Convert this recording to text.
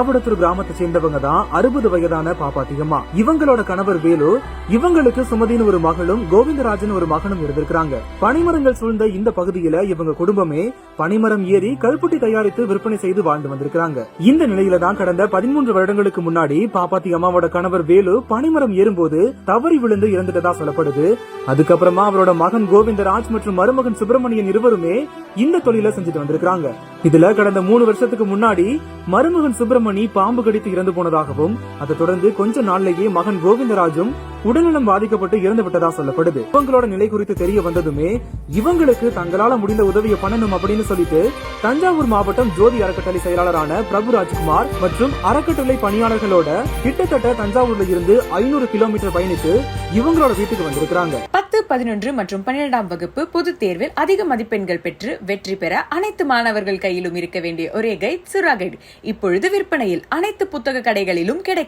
ஆவடத்தூர் கிராமத்தை சேர்ந்தவங்க தான் 60 வயதான பாப்பாத்தியம்மா. இவங்களோட கணவர் வேலு, இவங்களுக்கு சுமதின்னு ஒரு மகளும் கோவிந்தராஜன் ஒரு மகனும் இருந்திருக்காங்க. பனிமரங்கள் சூழ்ந்த இந்த பகுதியில இவங்க குடும்பமே பனிமரம் ஏறி கல்புட்டி தயாரித்து விற்பனை செய்து வாழ்ந்து வந்திருக்காங்க. இந்த நிலையில தான் கடந்த 13 வருடங்களுக்கு முன்னாடி பாப்பாத்தி அம்மாவோட கணவர் வேலு பனிமரம் ஏறும்போது தவறி விழுந்து இறந்துட்டதா சொல்லப்படுது. அதுக்கப்புறமா அவரோட மகன் கோவிந்தராஜ் மற்றும் மருமகன் சுப்பிரமணியன் இருவருமே இந்த தொழில செஞ்சுட்டு வந்திருக்காங்க. இதுல கடந்த 3 வருஷத்துக்கு முன்னாடி மருமகன் சுப்பிரமணி பாம்பு கடித்து இறந்து போனதாகவும், அதை தொடர்ந்து கொஞ்ச நாள்லயே மகன் கோவிந்தராஜும் உடல்நலம் பாதிக்கப்பட்டு இறந்து விட்டதா சொல்லப்படுது. இவங்களோட நிலை குறித்து தெரிய வந்ததுமே இவங்களுக்கு தங்களால முடிந்த உதவியை பண்ணணும் அப்படின்னு சொல்லிட்டு தஞ்சாவூர் மாவட்டம் ஜோதி அறக்கட்டளை செயலாளரான பிரபு ராஜ்குமார் மற்றும் அறக்கட்டளை பணியாளர்களோட கிட்டத்தட்ட தஞ்சாவூர்ல இருந்து 500 கிலோமீட்டர் பயணித்து இவங்களோட வீட்டுக்கு வந்திருக்காங்க. 10, 11 மற்றும் 12ஆம் வகுப்பு பொது தேர்வில் அதிக மதிப்பெண்கள் பெற்று வெற்றி பெற அனைத்து மாணவர்கள் கையிலும் இருக்க வேண்டிய ஒரே கைட் சுறா கைட் இப்பொழுது விற்பனையில் அனைத்து புத்தக கடைகளிலும் கிடைக்கும்.